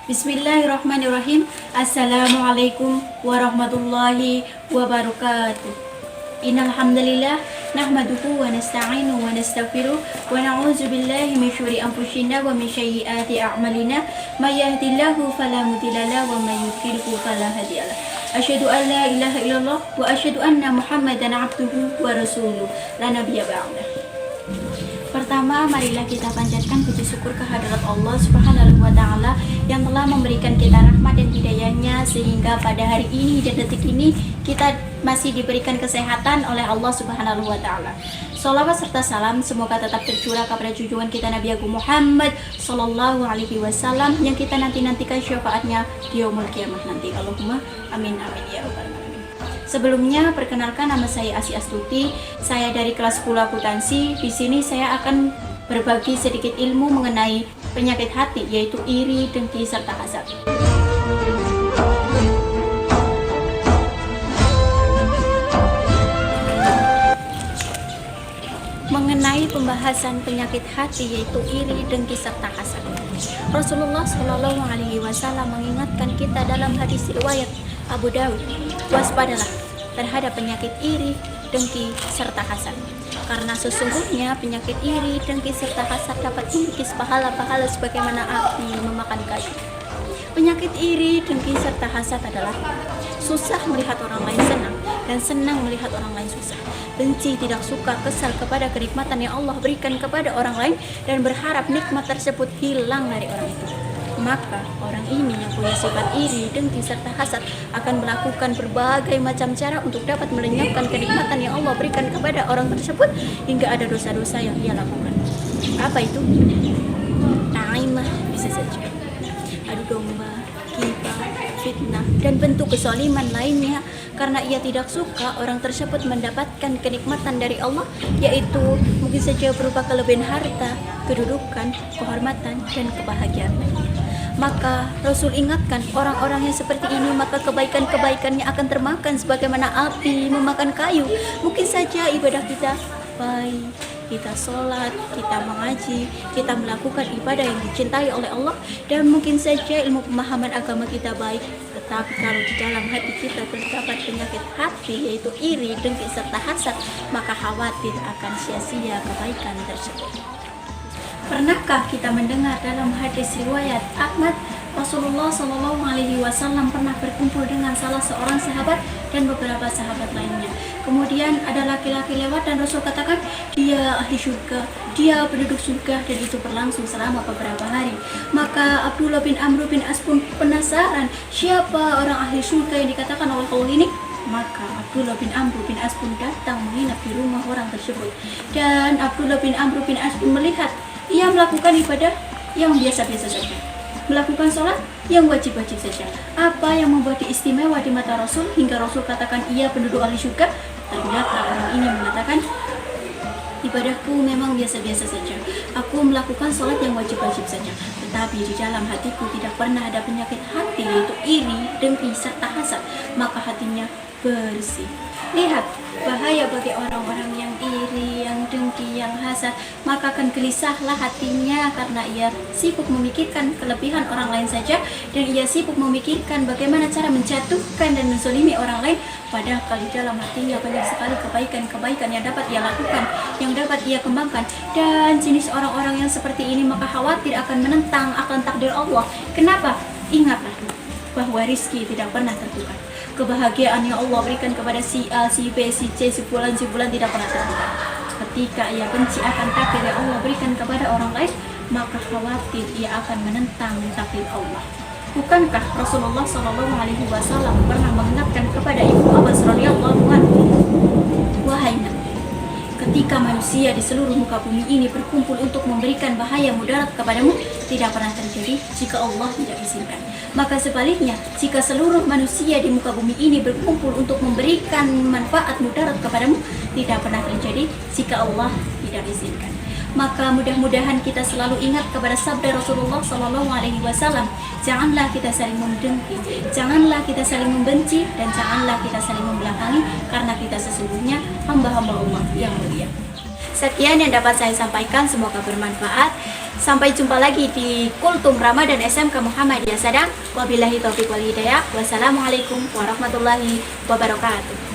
Bismillahirrahmanirrahim. Assalamualaikum warahmatullahi wabarakatuh. Innal hamdalillah nahmaduhu wa nasta'inu wa nastaghfiruh wa na'udzu billahi min syururi anfusina wa min sayyiati a'malina may yahdihillahu fala mudilla lahu wa may yudlilhu fala hadiyalah. Asyhadu an la ilaha illallah wa asyhadu anna Muhammadan abduhu wa rasuluh la nabiyya ba'dah. Pertama, marilah kita panjatkan puji syukur kehadirat Allah Subhanahu wa Ta'ala yang telah memberikan kita rahmat dan hidayahnya sehingga pada hari ini dan detik ini kita masih diberikan kesehatan oleh Allah Subhanahu wa Ta'ala. Sholawat serta salam semoga tetap tercurah kepada junjungan kita Nabi Agung Muhammad Sallallahu Alaihi Wasallam yang kita nantikan syafaatnya di yaumul qiyamah nanti. Allahumma amin amin ya rabbal alamin. Sebelumnya, perkenalkan nama saya Asy Astuti. Saya dari kelas 10 akuntansi. Di sini saya akan berbagi sedikit ilmu mengenai penyakit hati, yaitu iri, dengki, serta hasad. Mengenai pembahasan penyakit hati, yaitu iri, dengki, serta hasad. Rasulullah Shallallahu Alaihi Wasallam mengingatkan kita dalam hadis riwayat Abu Dawud, waspadalah terhadap penyakit iri, dengki, serta hasad. Karena sesungguhnya penyakit iri, dengki, serta hasad dapat mengikis pahala-pahala sebagaimana api memakan kayu. Penyakit iri, dengki, serta hasad adalah susah melihat orang lain senang dan senang melihat orang lain susah. Benci, tidak suka, kesal kepada kenikmatan yang Allah berikan kepada orang lain dan berharap nikmat tersebut hilang dari orang itu. Maka orang ini yang punya sifat iri, dengki, serta hasad akan melakukan berbagai macam cara untuk dapat melenyapkan kenikmatan yang Allah berikan kepada orang tersebut hingga ada dosa-dosa yang ia lakukan. Apa itu? Naimah bisa saja, adu domba, ghibah, fitnah, dan bentuk kezaliman lainnya karena ia tidak suka orang tersebut mendapatkan kenikmatan dari Allah, yaitu mungkin saja berupa kelebihan harta, kedudukan, kehormatan, dan kebahagiaan. Maka Rasul ingatkan orang-orang yang seperti ini, maka kebaikan-kebaikannya akan termakan sebagaimana api memakan kayu. Mungkin saja ibadah kita baik, kita sholat, kita mengaji, kita melakukan ibadah yang dicintai oleh Allah, dan mungkin saja ilmu pemahaman agama kita baik, tetapi kalau di dalam hati kita terdapat penyakit hati, yaitu iri, dengki, serta hasad, maka khawatir akan sia-sia kebaikan tersebut. Pernahkah kita mendengar dalam hadis riwayat Ahmad, Rasulullah Shallallahu Alaihi Wasallam pernah berkumpul dengan salah seorang sahabat dan beberapa sahabat lainnya. Kemudian ada laki-laki lewat dan Rasul katakan, dia ahli surga, dia penduduk surga, dan itu berlangsung selama beberapa hari. Maka Abdullah bin Amr bin As pun penasaran, siapa orang ahli surga yang dikatakan oleh Allah ini? Maka Abdullah bin Amr bin As pun datang menginap di rumah orang tersebut. Dan Abdullah bin Amr bin As pun melihat ia melakukan ibadah yang biasa-biasa saja, melakukan sholat yang wajib-wajib saja. Apa yang membuat dia istimewa di mata Rasul hingga Rasul katakan ia penduduk ahli surga? Ternyata orang ini mengatakan, ibadahku memang biasa-biasa saja, aku melakukan sholat yang wajib-wajib saja, tetapi di dalam hatiku tidak pernah ada penyakit hati, yaitu iri, dengki, serta hasad. Maka hatinya bersih. Lihat bahaya bagi orang-orang yang iri, yang dengki, yang hasad, maka akan gelisahlah hatinya karena ia sibuk memikirkan kelebihan orang lain saja, dan ia sibuk memikirkan bagaimana cara menjatuhkan dan menzalimi orang lain, padahal di dalam hatinya banyak sekali kebaikan-kebaikan yang dapat ia lakukan, yang dapat ia kembangkan. Dan jenis orang-orang yang seperti ini maka khawatir akan menentang akan takdir Allah. Kenapa? Ingatlah bahwa rizki tidak pernah tertukar. Kebahagiaan yang Allah berikan kepada si A, si B, si C, si bulan tidak pernah tertukar. Ketika ia benci akan takdir yang Allah berikan kepada orang lain, maka khawatir ia akan menentang takdir Allah. Bukankah Rasulullah Shallallahu Alaihi Wasallam pernah mengingatkan kepada Ibu Abbas radhiyallahu anhu, wahai Nabi, ketika manusia di seluruh muka bumi ini berkumpul untuk memberikan bahaya mudarat kepadamu, tidak pernah terjadi jika Allah tidak izinkan. Maka sebaliknya, jika seluruh manusia di muka bumi ini berkumpul untuk memberikan manfaat mudarat kepadamu, tidak pernah terjadi jika Allah tidak izinkan. Maka mudah-mudahan kita selalu ingat kepada sabda Rasulullah Sallallahu Alaihi Wasallam, janganlah kita saling mendengki, janganlah kita saling membenci, dan janganlah kita saling membelakangi, karena kita sesungguhnya hamba-hamba Allah yang mulia. Sekian yang dapat saya sampaikan, semoga bermanfaat. Sampai jumpa lagi di Kultum Ramadan SMK Muhammadiyah Sadang. Wabillahi taufiq wal hidayah. Wassalamualaikum warahmatullahi wabarakatuh.